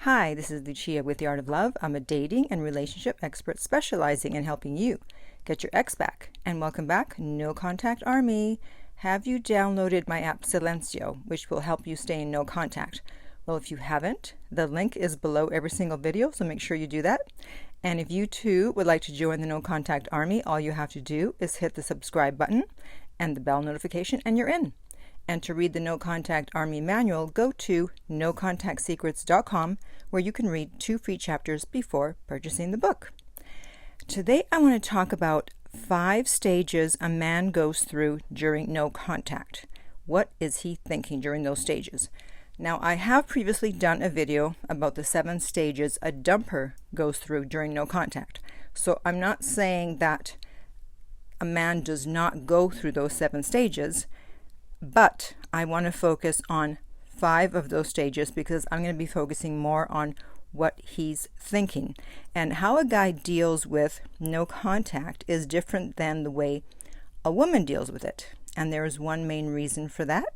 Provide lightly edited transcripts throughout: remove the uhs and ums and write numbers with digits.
Hi, this is Lucia with The Art of Love. I'm a dating and relationship expert specializing in helping you get your ex back. And welcome back, No Contact Army. Have you downloaded my app Silencio, which will help you stay in no contact? Well, if you haven't, the link is below every single video, so make sure you do that. And if you too would like to join the No Contact Army, all you have to do is hit the subscribe button and the bell notification, and you're in. And to read the No Contact Army manual, go to nocontactsecrets.com, where you can read 2 free chapters before purchasing the book. Today I want to talk about 5 stages a man goes through during no contact. What is he thinking during those stages? Now, I have previously done a video about the 7 stages a dumper goes through during no contact. So I'm not saying that a man does not go through those 7 stages, but I want to focus on 5 of those stages because I'm going to be focusing more on what he's thinking. And how a guy deals with no contact is different than the way a woman deals with it. And there is one main reason for that,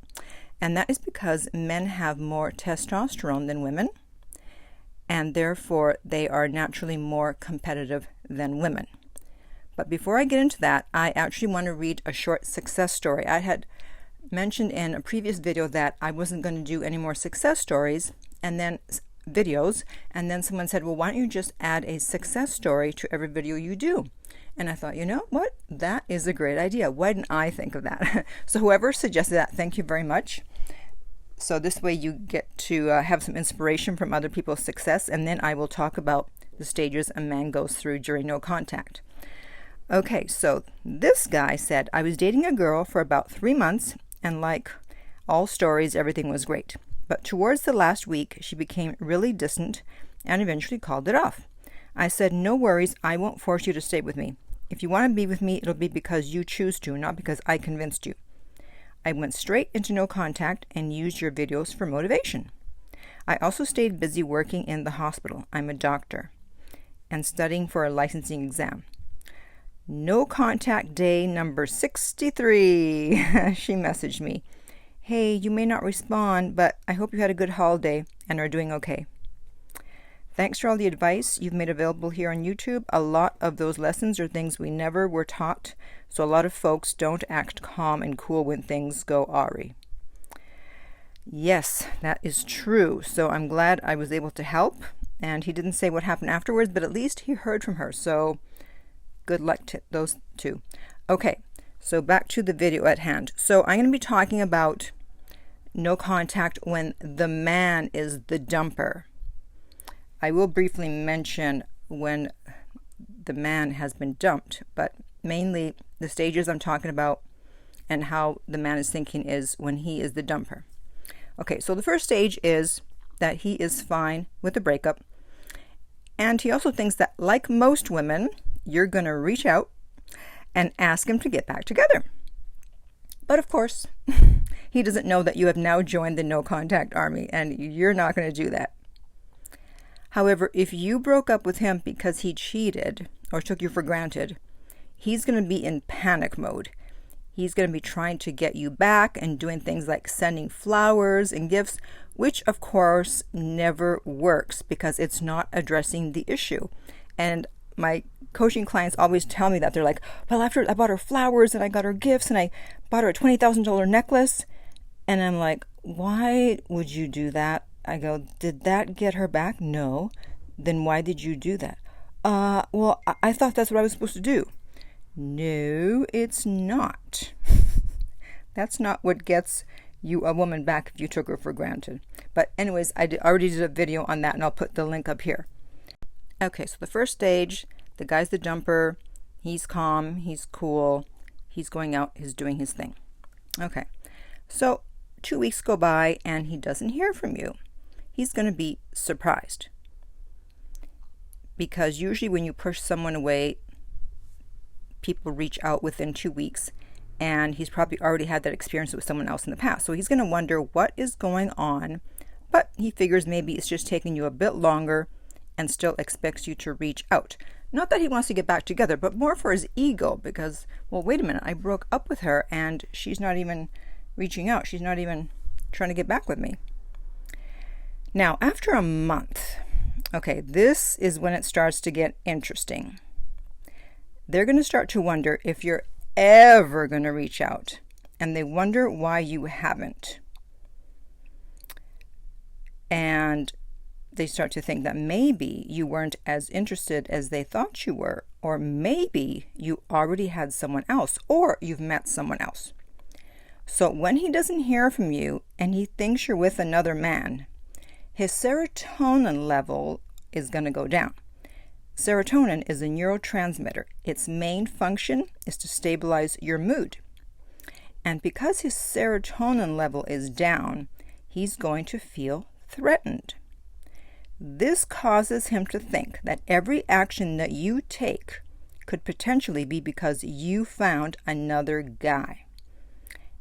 and that is because men have more testosterone than women, and therefore they are naturally more competitive than women. But before I get into that, I actually want to read a short success story. I had mentioned in a previous video that I wasn't going to do any more success stories and then videos, and then someone said, well, why don't you just add a success story to every video you do? And I thought, you know what, that is a great idea. Why didn't I think of that? So whoever suggested that, thank you very much. So this way you get to have some inspiration from other people's success, and then I will talk about the stages a man goes through during no contact. Okay, so this guy said, I was dating a girl for about 3 months, and like all stories, everything was great. But towards the last week, she became really distant and eventually called it off. I said, no worries, I won't force you to stay with me. If you want to be with me, it'll be because you choose to, not because I convinced you. I went straight into no contact and used your videos for motivation. I also stayed busy working in the hospital. I'm a doctor and studying for a licensing exam. No contact day number 63. She messaged me. Hey, you may not respond, but I hope you had a good holiday and are doing okay. Thanks for all the advice you've made available here on YouTube. A lot of those lessons are things we never were taught, so a lot of folks don't act calm and cool when things go awry. Yes, that is true. So I'm glad I was able to help. And he didn't say what happened afterwards, but at least he heard from her. So good luck to those two. Okay, so back to the video at hand. So I'm going to be talking about no contact when the man is the dumper. I will briefly mention when the man has been dumped, but mainly the stages I'm talking about and how the man is thinking is when he is the dumper. Okay, so the first stage is that he is fine with the breakup, and he also thinks that, like most women, you're going to reach out and ask him to get back together. But of course, he doesn't know that you have now joined the No Contact Army, and you're not going to do that. However, if you broke up with him because he cheated or took you for granted, he's going to be in panic mode. He's going to be trying to get you back and doing things like sending flowers and gifts, which of course never works because it's not addressing the issue. And my coaching clients always tell me that. They're like, well, after I bought her flowers and I got her gifts and I bought her a $20,000 necklace. And I'm like, why would you do that? I go, did that get her back? No. Then why did you do that? Well, I thought that's what I was supposed to do. No, it's not. That's not what gets you a woman back if you took her for granted. But anyways, I already did a video on that, and I'll put the link up here. Okay, so the first stage, the guy's the dumper. He's calm. He's cool. He's going out. He's doing his thing. Okay, so 2 weeks go by, and he doesn't hear from you. He's going to be surprised. Because usually when you push someone away, people reach out within 2 weeks, and he's probably already had that experience with someone else in the past. So he's going to wonder what is going on, but he figures maybe it's just taking you a bit longer and still expects you to reach out. Not that he wants to get back together, but more for his ego because, well, wait a minute, I broke up with her and she's not even reaching out. She's not even trying to get back with me. Now, after a month, okay, this is when it starts to get interesting. They're going to start to wonder if you're ever going to reach out, and they wonder why you haven't. And they start to think that maybe you weren't as interested as they thought you were, or maybe you already had someone else, or you've met someone else. So when he doesn't hear from you and he thinks you're with another man, his serotonin level is going to go down. Serotonin is a neurotransmitter. Its main function is to stabilize your mood. And because his serotonin level is down, he's going to feel threatened. This causes him to think that every action that you take could potentially be because you found another guy.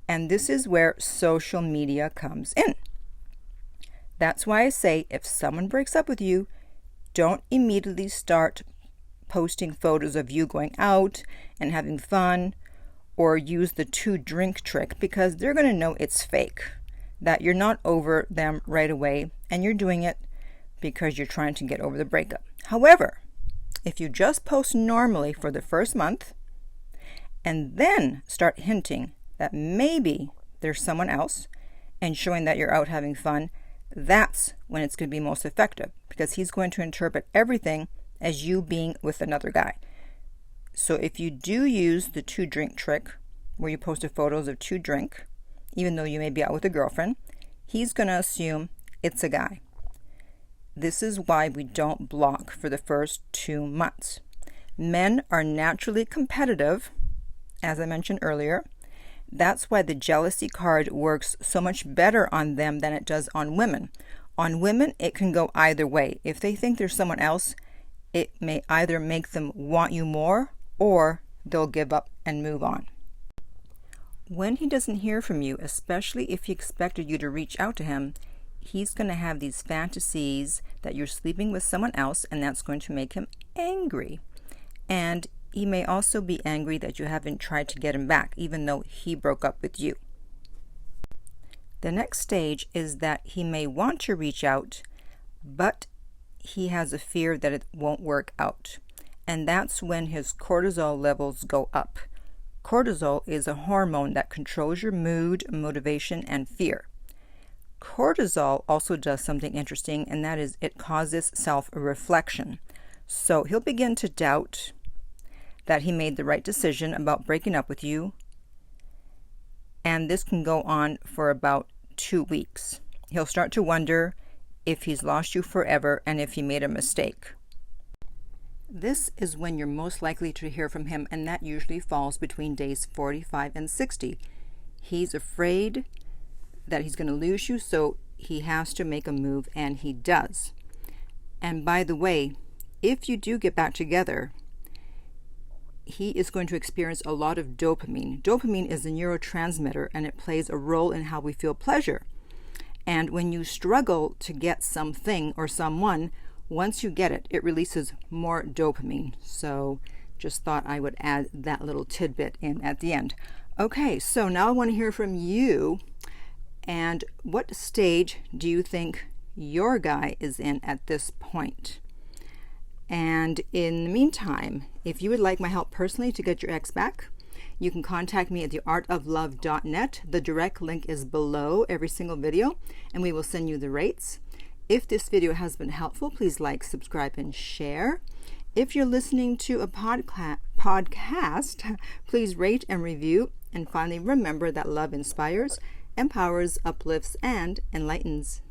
And this is where social media comes in. That's why I say if someone breaks up with you, don't immediately start posting photos of you going out and having fun, or use the 2-drink trick, because they're going to know it's fake, that you're not over them right away, and you're doing it because you're trying to get over the breakup. However, if you just post normally for the first month and then start hinting that maybe there's someone else and showing that you're out having fun, that's when it's going to be most effective, because he's going to interpret everything as you being with another guy. So if you do use the 2-drink trick, where you posted photos of 2-drink, even though you may be out with a girlfriend, he's going to assume it's a guy. This is why we don't block for the first 2 months. Men are naturally competitive, as I mentioned earlier. That's why the jealousy card works so much better on them than it does on women. On women, it can go either way. If they think there's someone else, it may either make them want you more, or they'll give up and move on. When he doesn't hear from you, especially if he expected you to reach out to him, he's going to have these fantasies that you're sleeping with someone else, and that's going to make him angry. And he may also be angry that you haven't tried to get him back, even though he broke up with you. The next stage is that he may want to reach out, but he has a fear that it won't work out. And that's when his cortisol levels go up. Cortisol is a hormone that controls your mood, motivation, and fear. Cortisol also does something interesting, and that is it causes self-reflection. So he'll begin to doubt that he made the right decision about breaking up with you, and this can go on for about 2 weeks. He'll start to wonder if he's lost you forever and if he made a mistake. This is when you're most likely to hear from him, and that usually falls between days 45 and 60. He's afraid that he's going to lose you, so he has to make a move, and he does. And by the way, if you do get back together, he is going to experience a lot of dopamine. Dopamine is a neurotransmitter, and it plays a role in how we feel pleasure. And when you struggle to get something or someone, once you get it, it releases more dopamine. So just thought I would add that little tidbit in at the end. Okay, so now I want to hear from you. And what stage do you think your guy is in at this point? And in the meantime, if you would like my help personally to get your ex back, you can contact me at theartoflove.net. The direct link is below every single video, and we will send you the rates. If this video has been helpful, please like, subscribe, and share. If you're listening to a podcast, please rate and review. And finally, remember that love inspires, empowers, uplifts, and enlightens.